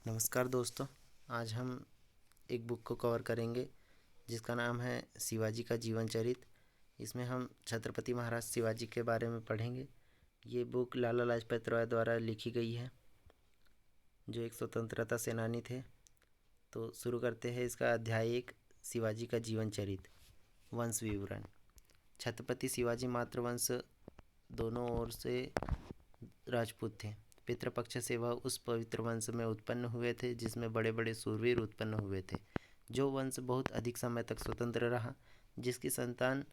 नमस्कार दोस्तों। आज हम एक बुक को कवर करेंगे जिसका नाम है शिवाजी का जीवन चरित्र। इसमें हम छत्रपति महाराज शिवाजी के बारे में पढ़ेंगे। ये बुक लाला लाजपत राय द्वारा लिखी गई है, जो एक स्वतंत्रता सेनानी थे। तो शुरू करते हैं इसका अध्याय 1, शिवाजी का जीवन चरित्र। वंश विवरण। छत्रपति शिवाजी मातृवंश दोनों ओर से राजपूत थे। पितृपक्ष से वह उस पवित्र वंश में उत्पन्न हुए थे जिसमें बड़े बड़े सूरवीर उत्पन्न हुए थे। जो वंश बहुत अधिक समय तक स्वतंत्र रहा, जिसकी संतान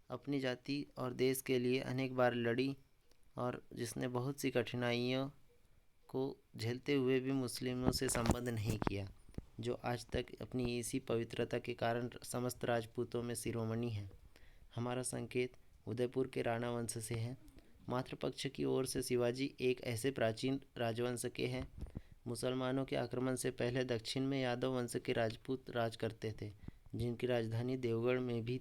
अपनी जाति और देश के लिए अनेक बार लड़ी और जिसने बहुत सी कठिनाइयों को झेलते हुए भी मुस्लिमों से संबंध नहीं किया, जो आज तक अपनी इसी पवित्रता के कारण समस्त राजपूतों में शिरोमणि है। हमारा संकेत उदयपुर के राणा वंश से है। मातृपक्ष की ओर से शिवाजी एक ऐसे प्राचीन राजवंश के हैं। मुसलमानों के आक्रमण से पहले दक्षिण में यादव वंश के राजपूत राज करते थे, जिनकी राजधानी देवगढ़ में भी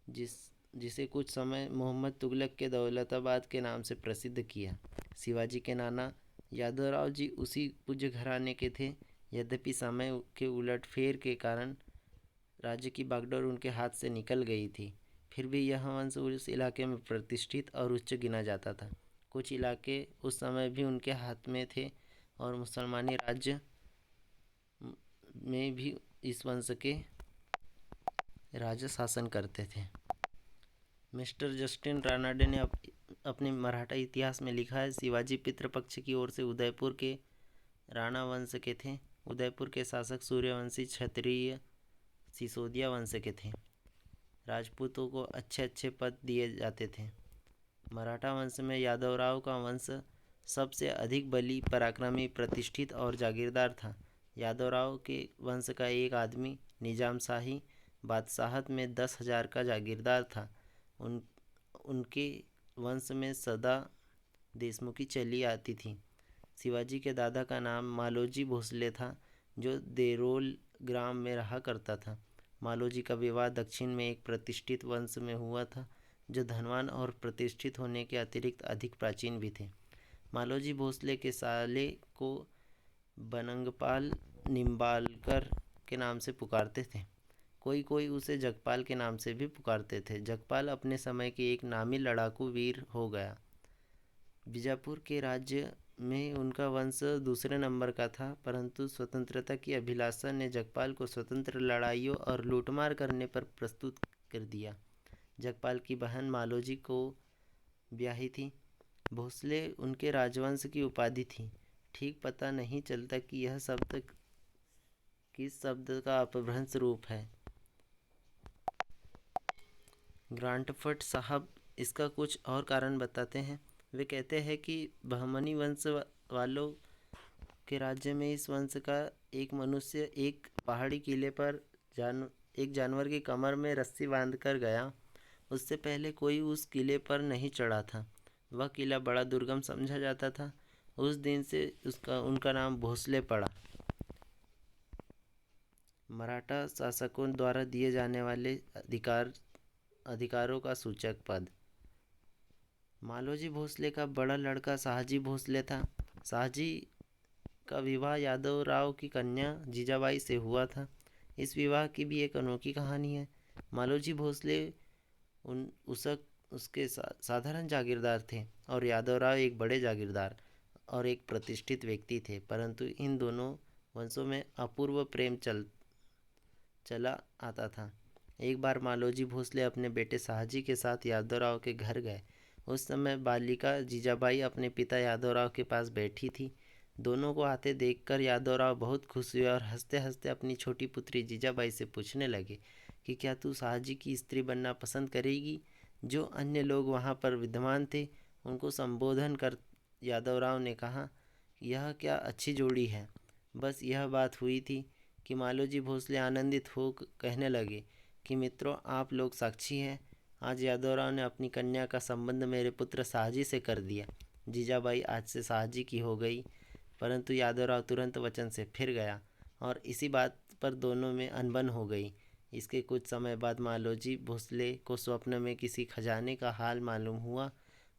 जिसे कुछ समय मोहम्मद तुगलक के दौलताबाद के नाम से प्रसिद्ध किया। शिवाजी के नाना यादवराव जी उसी पूज्य घराने के थे। यद्यपि समय के उलटफेर के कारण राज्य की बागडोर उनके हाथ से निकल गई थी, फिर भी यह वंश उस इलाके में प्रतिष्ठित और उच्च गिना जाता था। कुछ इलाके उस समय भी उनके हाथ में थे और मुसलमानी राज्य में भी इस वंश के राजा शासन करते थे। मिस्टर जस्टिन रानाडे ने अपने मराठा इतिहास में लिखा है, शिवाजी पितृपक्ष की ओर से उदयपुर के राणा वंश के थे। उदयपुर के शासक सूर्यवंशी क्षत्रिय सिसोदिया वंश के थे। राजपूतों को अच्छे अच्छे पद दिए जाते थे। मराठा वंश में यादवराव का वंश सबसे अधिक बली, पराक्रमी, प्रतिष्ठित और जागीरदार था। यादवराव के वंश का एक आदमी निजाम शाही बादशाहत में 10,000 का जागीरदार था। उनके वंश में सदा देशमुखी चली आती थी। शिवाजी के दादा का नाम मालोजी भोसले था, जो देरोल ग्राम में रहा करता था। मालोजी का विवाह दक्षिण में एक प्रतिष्ठित वंश में हुआ था, जो धनवान और प्रतिष्ठित होने के अतिरिक्त अधिक प्राचीन भी थे। मालोजी भोसले के साले को बनंगपाल निम्बालकर के नाम से पुकारते थे। कोई कोई उसे जगपाल के नाम से भी पुकारते थे। जगपाल अपने समय के एक नामी लड़ाकू वीर हो गया। बीजापुर के राज्य में उनका वंश दूसरे नंबर का था, परंतु स्वतंत्रता की अभिलाषा ने जगपाल को स्वतंत्र लड़ाइयों और लूटमार करने पर प्रस्तुत कर दिया। जगपाल की बहन मालोजी को ब्याही थी। भोसले उनके राजवंश की उपाधि थी। ठीक पता नहीं चलता कि यह शब्द किस शब्द का अपभ्रंश रूप है। ग्रांटफट साहब इसका कुछ और कारण बताते हैं। वे कहते हैं कि बहमनी वंश वालों के राज्य में इस वंश का एक मनुष्य एक पहाड़ी किले पर एक जानवर की कमर में रस्सी बांधकर गया। उससे पहले कोई उस किले पर नहीं चढ़ा था। वह किला बड़ा दुर्गम समझा जाता था। उस दिन से उनका नाम भोसले पड़ा। मराठा शासकों द्वारा दिए जाने वाले अधिकारों का सूचक पद। मालोजी भोसले का बड़ा लड़का शाहजी भोसले था। शाहजी का विवाह यादव राव की कन्या जीजाबाई से हुआ था। इस विवाह की भी एक अनोखी कहानी है। मालोजी भोसले उसके साधारण जागीरदार थे और यादव राव एक बड़े जागीरदार और एक प्रतिष्ठित व्यक्ति थे, परंतु इन दोनों वंशों में अपूर्व प्रेम चला आता था। एक बार मालोजी भोसले अपने बेटे शाहजी के साथ यादवराव के घर गए। उस समय बालिका जीजाबाई अपने पिता यादवराव के पास बैठी थी। दोनों को आते देखकर यादवराव बहुत खुश हुए और हंसते हंसते अपनी छोटी पुत्री जीजाबाई से पूछने लगे कि क्या तू शाहजी की स्त्री बनना पसंद करेगी। जो अन्य लोग वहाँ पर विद्यमान थे उनको संबोधन कर यादवराव ने कहा, यह क्या अच्छी जोड़ी है। बस यह बात हुई थी कि मालोजी भोसले आनंदित हो कहने लगे कि मित्रों, आप लोग साक्षी हैं। आज यादवराव ने अपनी कन्या का संबंध मेरे पुत्र शाहजी से कर दिया। जीजाबाई आज से शाहजी की हो गई, परंतु यादवराव तुरंत वचन से फिर गया और इसी बात पर दोनों में अनबन हो गई। इसके कुछ समय बाद मालोजी भोसले को स्वप्न में किसी खजाने का हाल मालूम हुआ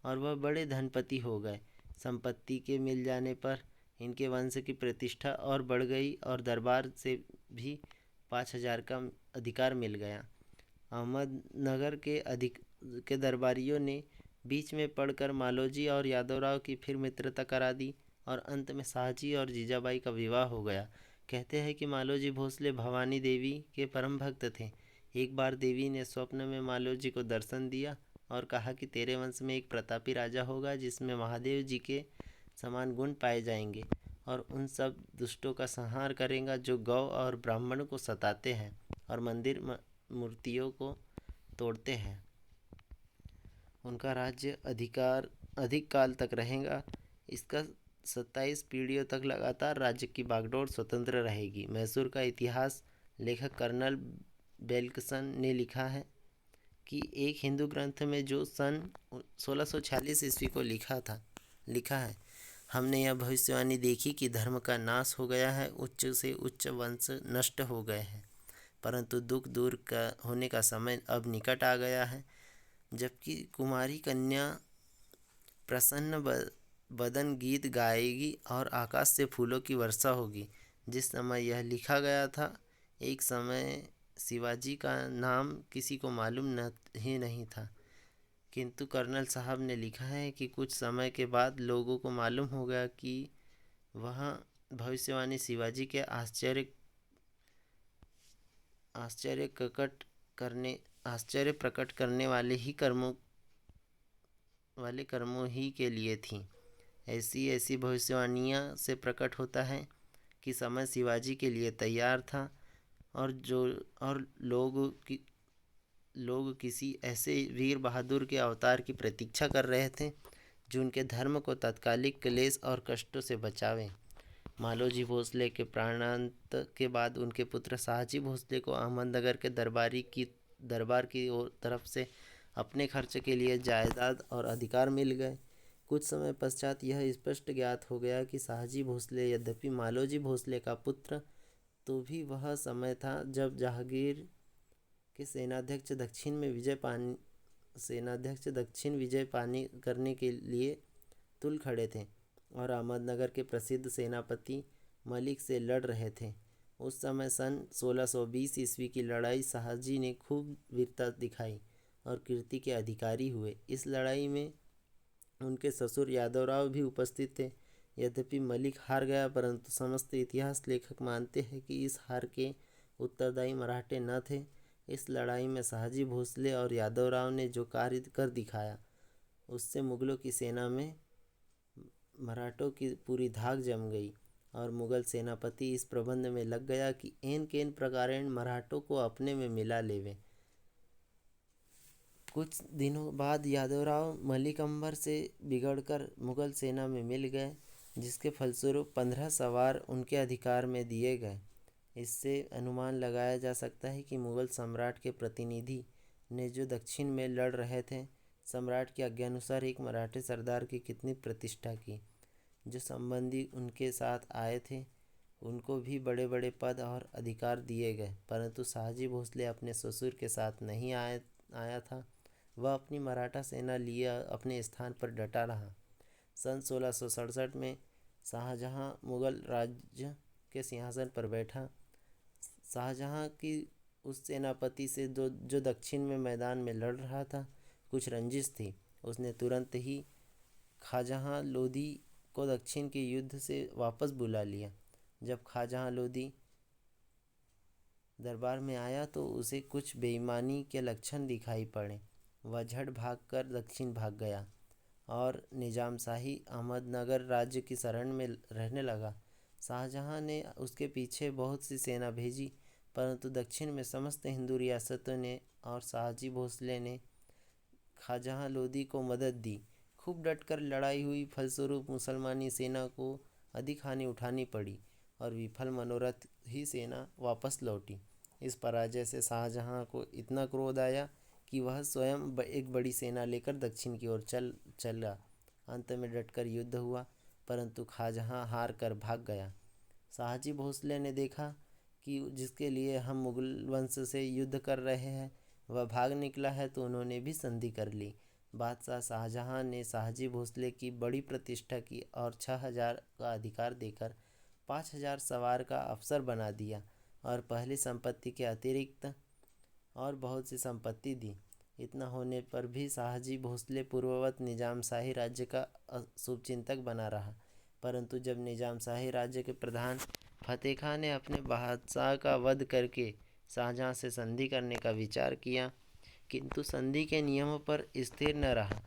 और वह बड़े धनपति हो गए। संपत्ति के मिल जाने पर इनके वंश की प्रतिष्ठा और बढ़ गई और दरबार से भी 5,000 का अधिकार मिल गया। अहमदनगर के दरबारियों ने बीच में पड़कर मालोजी और यादवराव की फिर मित्रता करा दी और अंत में शाहजी और जीजाबाई का विवाह हो गया। कहते हैं कि मालोजी भोसले भवानी देवी के परम भक्त थे। एक बार देवी ने स्वप्न में मालोजी को दर्शन दिया और कहा कि तेरे वंश में एक प्रतापी राजा होगा जिसमें महादेव जी के समान गुण पाए जाएंगे और उन सब दुष्टों का संहार करेगा जो गौ और ब्राह्मण को सताते हैं और मंदिर मूर्तियों को तोड़ते हैं। उनका राज्य अधिक काल तक रहेगा। इसका 27 पीढ़ियों तक लगातार राज्य की बागडोर स्वतंत्र रहेगी। मैसूर का इतिहास लेखक कर्नल बेल्कसन ने लिखा है कि एक हिंदू ग्रंथ में जो सन 1646 ईस्वी को लिखा है, हमने यह भविष्यवाणी देखी कि धर्म का नाश हो गया है, उच्च से उच्च वंश नष्ट हो गए हैं, परंतु दुख दूर होने का समय अब निकट आ गया है, जबकि कुमारी कन्या प्रसन्न बदन गीत गाएगी और आकाश से फूलों की वर्षा होगी। जिस समय यह लिखा गया था, एक समय शिवाजी का नाम किसी को मालूम ही नहीं था, किंतु कर्नल साहब ने लिखा है कि कुछ समय के बाद लोगों को मालूम हो गया कि वह भविष्यवाणी शिवाजी के आश्चर्य प्रकट करने वाले कर्मों ही के लिए थी। ऐसी भविष्यवाणियाँ से प्रकट होता है कि समय शिवाजी के लिए तैयार था और लोग किसी ऐसे वीर बहादुर के अवतार की प्रतीक्षा कर रहे थे जो उनके धर्म को तात्कालिक क्लेश और कष्टों से बचावे। मालोजी भोसले के प्राणांत के बाद उनके पुत्र शाहजी भोसले को अहमदनगर के दरबार की तरफ से अपने खर्च के लिए जायदाद और अधिकार मिल गए। कुछ समय पश्चात यह स्पष्ट ज्ञात हो गया कि शाहजी भोसले यद्यपि मालोजी भोसले का पुत्र, तो भी वह समय था जब जहांगीर के सेनाध्यक्ष दक्षिण विजय पाने करने के लिए तुल खड़े थे और अहमदनगर के प्रसिद्ध सेनापति मलिक से लड़ रहे थे। उस समय सन 1620 ईस्वी की लड़ाई शाहजी ने खूब वीरता दिखाई और कीर्ति के अधिकारी हुए। इस लड़ाई में उनके ससुर यादवराव भी उपस्थित थे। यद्यपि मलिक हार गया, परंतु समस्त इतिहास लेखक मानते हैं कि इस हार के उत्तरदायी मराठे न थे। इस लड़ाई में शाहजी भोसले और यादवराव ने जो कार्य कर दिखाया, उससे मुगलों की सेना में मराठों की पूरी धाक जम गई और मुगल सेनापति इस प्रबंध में लग गया कि एन केन प्रकारेण मराठों को अपने में मिला लेवे। कुछ दिनों बाद यादवराव मलिक अंबर से बिगड़कर मुगल सेना में मिल गए, जिसके फलस्वरूप 15 सवार उनके अधिकार में दिए गए। इससे अनुमान लगाया जा सकता है कि मुगल सम्राट के प्रतिनिधि ने जो दक्षिण में लड़ रहे थे, सम्राट की आज्ञानुसार एक मराठे सरदार की कितनी प्रतिष्ठा की। जो संबंधी उनके साथ आए थे, उनको भी बड़े बड़े पद और अधिकार दिए गए, परंतु शाहजी भोसले अपने ससुर के साथ नहीं आया था। वह अपनी मराठा सेना लिए अपने स्थान पर डटा रहा। सन 1667 में शाहजहां मुगल राज्य के सिंहासन पर बैठा। शाहजहां की उस सेनापति से जो दक्षिण में मैदान में लड़ रहा था, कुछ रंजिश थी। उसने तुरंत ही खाजहां लोधी को दक्षिण के युद्ध से वापस बुला लिया। जब खाजहां लोधी दरबार में आया तो उसे कुछ बेईमानी के लक्षण दिखाई पड़े। वह झट भागकर दक्षिण भाग गया और निजामशाही अहमदनगर राज्य की शरण में रहने लगा। शाहजहां ने उसके पीछे बहुत सी सेना भेजी, परंतु दक्षिण में समस्त हिंदू रियासतों ने और शाहजी भोसले ने खाजहां लोधी को मदद दी। खूब डटकर लड़ाई हुई, फलस्वरूप मुसलमानी सेना को अधिक हानि उठानी पड़ी और विफल मनोरथ ही सेना वापस लौटी। इस पराजय से शाहजहां को इतना क्रोध आया कि वह स्वयं एक बड़ी सेना लेकर दक्षिण की ओर चला। अंत में डटकर युद्ध हुआ, परंतु खाजहां हार कर भाग गया। शाहजी भोसले ने देखा कि जिसके लिए हम मुगल वंश से युद्ध कर रहे हैं वह भाग निकला है, तो उन्होंने भी संधि कर ली। बादशाह शाहजहां ने शाहजी भोसले की बड़ी प्रतिष्ठा की और 6,000 का अधिकार देकर 5,000 सवार का अफसर बना दिया और पहली संपत्ति के अतिरिक्त और बहुत सी संपत्ति दी। इतना होने पर भी शाहजी भोसले पूर्ववत निजामशाही राज्य का शुभचिंतक बना रहा, परंतु जब निजामशाही राज्य के प्रधान फतेह खां ने अपने बादशाह का वध करके शाहजहां से संधि करने का विचार किया, किंतु संधि के नियमों पर स्थिर न रहा,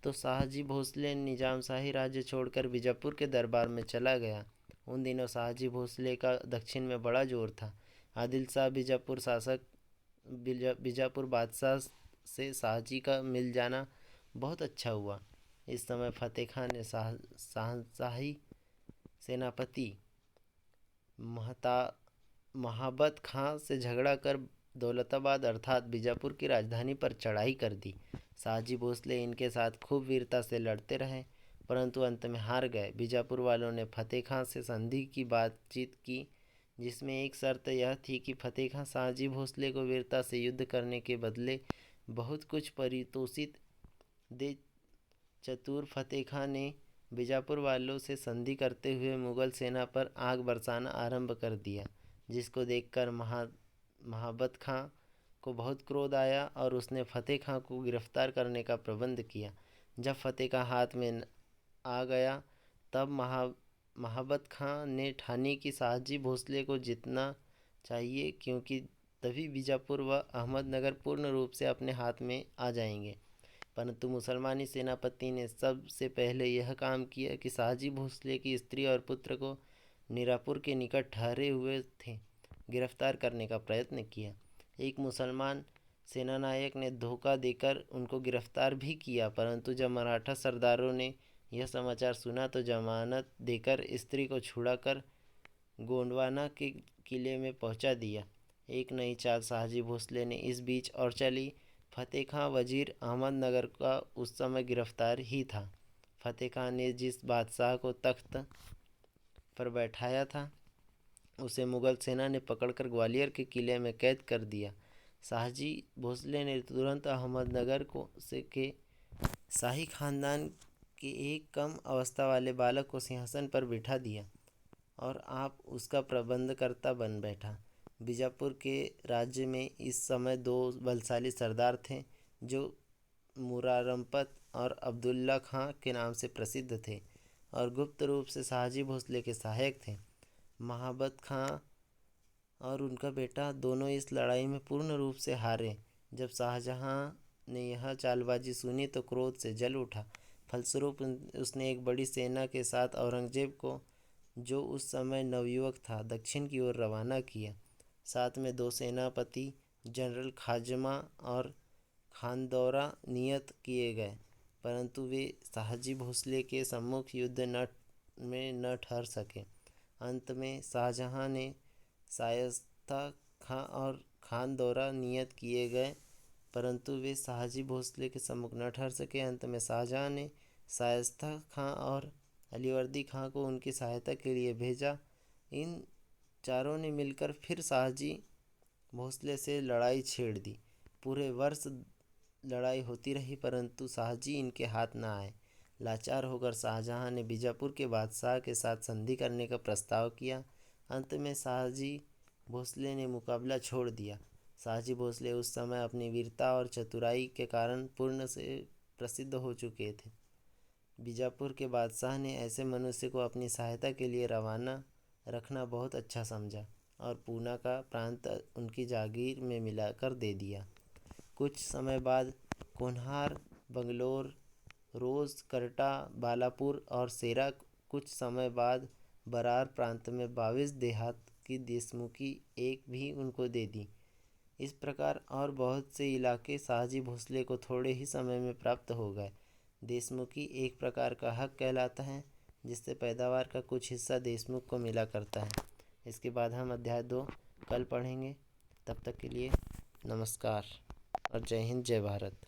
तो शाहजी भोसले निजामशाही राज्य छोड़कर बीजापुर के दरबार में चला गया। उन दिनों शाहजी भोसले का दक्षिण में बड़ा जोर था। आदिल शाह बीजापुर शासक बीजापुर बादशाह से शाहजी का मिल जाना बहुत अच्छा हुआ। इस समय फतेह खान ने शाही सेनापति महाबत खां से झगड़ा कर दौलताबाद अर्थात बीजापुर की राजधानी पर चढ़ाई कर दी। शाहजी भोसले इनके साथ खूब वीरता से लड़ते रहे, परंतु अंत में हार गए। बीजापुर वालों ने फतेह खां से संधि की बातचीत की, जिसमें एक शर्त यह थी कि फतेह खां शाहजी भोसले को वीरता से युद्ध करने के बदले बहुत कुछ पारितोषिक दे। चतुर फतेह खां ने बीजापुर वालों से संधि करते हुए मुगल सेना पर आग बरसाना आरंभ कर दिया, जिसको देखकर महाबत खां को बहुत क्रोध आया और उसने फतेह खां को गिरफ्तार करने का प्रबंध किया। जब फतेह का हाथ में आ गया तब महाबत खां ने ठानी कि शाहजी भोसले को जीतना चाहिए, क्योंकि तभी बीजापुर व अहमदनगर पूर्ण रूप से अपने हाथ में आ जाएंगे। परंतु मुसलमानी सेनापति ने सबसे पहले यह काम किया कि शाहजी भोसले की स्त्री और पुत्र को नीरापुर के निकट ठहरे हुए थे गिरफ्तार करने का प्रयत्न किया। एक मुसलमान सेनानायक ने धोखा देकर उनको गिरफ्तार भी किया, परंतु जब मराठा सरदारों ने यह समाचार सुना तो जमानत देकर स्त्री को छुड़ाकर गोंडवाना के किले में पहुंचा दिया। एक नई चाल शाहजी भोसले ने इस बीच और चली। फतेह खां वजीर अहमदनगर का उस समय गिरफ्तार ही था। फतेह खां ने जिस बादशाह को तख्त पर बैठाया था उसे मुगल सेना ने पकड़कर ग्वालियर के किले में कैद कर दिया। शाहजी भोसले ने तुरंत अहमदनगर के शाही खानदान के एक कम अवस्था वाले बालक को सिंहासन पर बिठा दिया और आप उसका प्रबंधकर्ता बन बैठा। बीजापुर के राज्य में इस समय 2 बलशाली सरदार थे जो मुरारमपत और अब्दुल्ला खां के नाम से प्रसिद्ध थे और गुप्त रूप से शाहजी भोसले के सहायक थे। महाबत खां और उनका बेटा दोनों इस लड़ाई में पूर्ण रूप से हारे। जब शाहजहां ने यह चालबाजी सुनी तो क्रोध से जल उठा। फलस्वरूप उसने एक बड़ी सेना के साथ औरंगजेब को, जो उस समय नवयुवक था, दक्षिण की ओर रवाना किया। साथ में 2 सेनापति जनरल खाजमा और खानदौरा नियत किए गए, परंतु वे शाहजी भोसले के सम्मुख युद्ध में न ठहर सके। अंत में शाहजहां ने शायस्ता खां और खानदौरा नियत किए गए, परंतु वे शाहजी भोसले के सम्मुख न ठहर सके। अंत में शाहजहां ने शायस्ता खां और अलीवर्दी खां को उनकी सहायता के लिए भेजा। इन चारों ने मिलकर फिर शाहजी भोसले से लड़ाई छेड़ दी। पूरे वर्ष लड़ाई होती रही, परंतु शाहजी इनके हाथ न आए। लाचार होकर शाहजहां ने बीजापुर के बादशाह के साथ संधि करने का प्रस्ताव किया। अंत में शाहजी भोसले ने मुकाबला छोड़ दिया। शाहजी भोसले उस समय अपनी वीरता और चतुराई के कारण पूर्ण से प्रसिद्ध हो चुके थे। बीजापुर के बादशाह ने ऐसे मनुष्य को अपनी सहायता के लिए रवाना रखना बहुत अच्छा समझा और पूना का प्रांत उनकी जागीर में मिलाकर दे दिया। कुछ समय बाद कोन्हार, बंगलोर, रोज, करटा, बालापुर और सेरा, कुछ समय बाद बरार प्रांत में 22 देहात की देशमुखी एक भी उनको दे दी। इस प्रकार और बहुत से इलाके शाहजी भोसले को थोड़े ही समय में प्राप्त हो गए। देशमुखी एक प्रकार का हक कहलाता है, जिससे पैदावार का कुछ हिस्सा देशमुख को मिला करता है। इसके बाद हम अध्याय 2 कल पढ़ेंगे। तब तक के लिए नमस्कार और जय हिंद, जय भारत।